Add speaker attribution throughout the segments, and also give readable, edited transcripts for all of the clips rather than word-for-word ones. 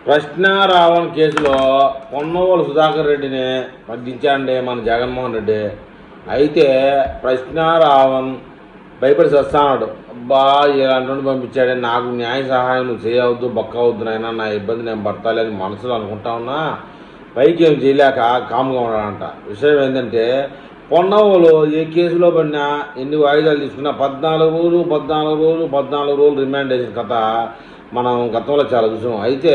Speaker 1: కృష్ణారావణ్ కేసులో పొన్నవోలు సుధాకర్ రెడ్డిని మగ్గించాడండి మన జగన్మోహన్ రెడ్డి. అయితే కృష్ణారావణ్ భయపడి వస్తాడు. అబ్బా ఇలాంటి పంపించాడే, నాకు న్యాయ సహాయం నువ్వు చేయవద్దు, బక్కవద్దు నాయనా, నా ఇబ్బంది నేను పడతాలేని మనసులో అనుకుంటా ఉన్నా. పైకి ఏం చేయలేక కామ్గా ఉన్నాడంట. విషయం ఏంటంటే పొన్నవోలు ఏ కేసులో పడినా ఎన్ని వాయిదాలు తీసుకున్నా 14 రోజులు రిమాండ్ చేసిన కథ మనం గతంలో చాలా చూసాం. అయితే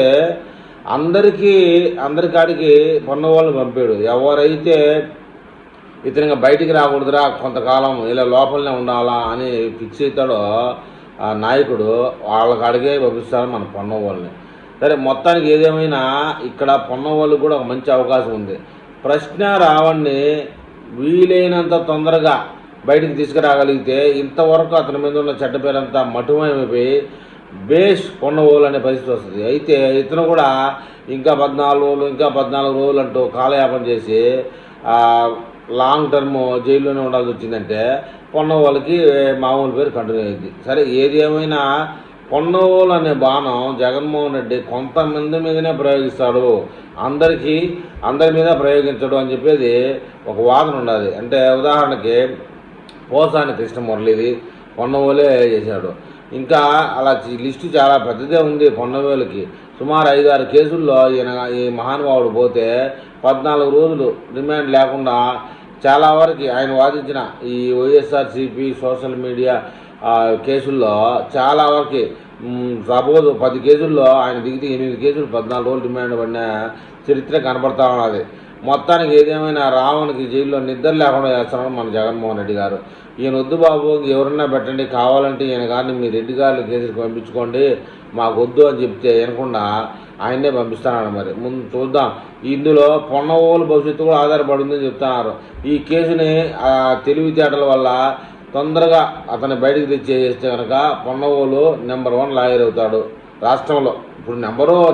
Speaker 1: అందరికాడికి పొన్నవాళ్ళని పంపాడు. ఎవరైతే ఇతనిగా బయటికి రాకూడదురా, కొంతకాలం ఇలా లోపలనే ఉండాలా అని ఫిక్స్ అవుతాడో ఆ నాయకుడు, వాళ్ళ కాడికే పంపిస్తారు మన పొన్నవాళ్ళని. సరే, మొత్తానికి ఏదేమైనా ఇక్కడ పొన్నవాళ్ళు కూడా ఒక మంచి అవకాశం ఉంది. కృష్ణారావణ్ణి వీలైనంత తొందరగా బయటికి తీసుకురాగలిగితే ఇంతవరకు అతని మీద ఉన్న చెడ్డ పేరంతా మటుమైపోయి బేష్ పొన్నవోలు అనే పరిస్థితి వస్తుంది. అయితే ఇతను కూడా ఇంకా 14 రోజులు అంటూ కాలయాపన చేసి లాంగ్ టర్మ్ జైల్లోనే ఉండాల్సి వచ్చిందంటే పొన్నవోలకి మామూలు పేరు కంటిన్యూ అయింది. సరే, ఏది ఏమైనా పొన్నవోలు అనే బాణం జగన్మోహన్ రెడ్డి కొంతమంది మీదనే ప్రయోగిస్తాడు, అందరి మీద ప్రయోగించడు అని చెప్పేది ఒక వాదన ఉండాలి. అంటే ఉదాహరణకి పోసాని కృష్ణమురళిది పొన్నవోలే చేశాడు. ఇంకా అలా లిస్టు చాలా పెద్దదే ఉంది. పొన్నవేలుకి సుమారు 5-6 కేసుల్లో ఈ మహానుభావుడు పోతే 14 రోజులు రిమాండ్ లేకుండా చాలా వరకు ఆయన వాదించిన ఈ వైఎస్ఆర్సీపీ సోషల్ మీడియా కేసుల్లో చాలా వరకు సపోజ్ 10 కేసుల్లో ఆయన దిగితే 8 కేసులు 14 రోజులు రిమాండ్ పడిన చరిత్ర కనబడతా ఉన్నది. మొత్తానికి ఏదేమైనా రావణ్కి జైల్లో నిద్ర లేకుండా చేస్తున్నాడు మన జగన్మోహన్ రెడ్డి గారు. ఈయన వద్దు బాబు, ఎవరన్నా పెట్టండి, కావాలంటే ఈయన గారిని మీ రెడ్డి గారి కేసులకు పంపించుకోండి, మాకు వద్దు అని చెప్తే వినకుండా ఆయన్నే పంపిస్తానన్నాడు. మరి ముందు చూద్దాం. ఇందులో పొన్నవోలు భవిష్యత్తు కూడా ఆధారపడిందని చెప్తున్నారు. ఈ కేసుని తెలివితేటల వల్ల తొందరగా అతన్ని బయటకు తెచ్చేస్తే కనుక పొన్నవోలు నెంబర్ 1 లాయర్ అవుతాడు రాష్ట్రంలో. ఇప్పుడు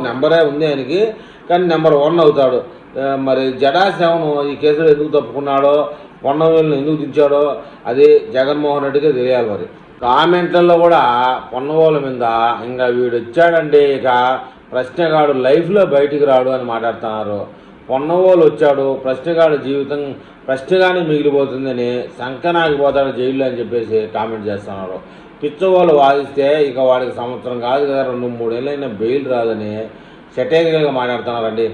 Speaker 1: నెంబరే ఉంది ఆయనకి, కానీ నెంబర్ 1 అవుతాడు. మరి జడాశ్రవను ఈ కేసులో ఎందుకు తప్పుకున్నాడో, పొన్నవేలును ఎందుకు దించాడో అది జగన్మోహన్ రెడ్డికే తెలియాలి. మరి కామెంట్లలో కూడా పొన్నవోల మీద ఇంకా వీడు వచ్చాడంటే ఇక ప్రశ్నగాడు లైఫ్లో బయటికి రాడు అని మాట్లాడుతున్నారు. పొన్నవోలు వచ్చాడు, ప్రశ్నగాడు జీవితం ప్రశ్నగానే మిగిలిపోతుందని, సంకనాగిపోతాడు జైల్లో అని చెప్పేసి కామెంట్ చేస్తున్నారు. పిచ్చవోలు వాదిస్తే ఇక వాడికి సంవత్సరం కాదు కదా 2-3 ఏళ్ళైనా బెయిల్ రాదని సెటైర్గా మాట్లాడుతున్నారండి.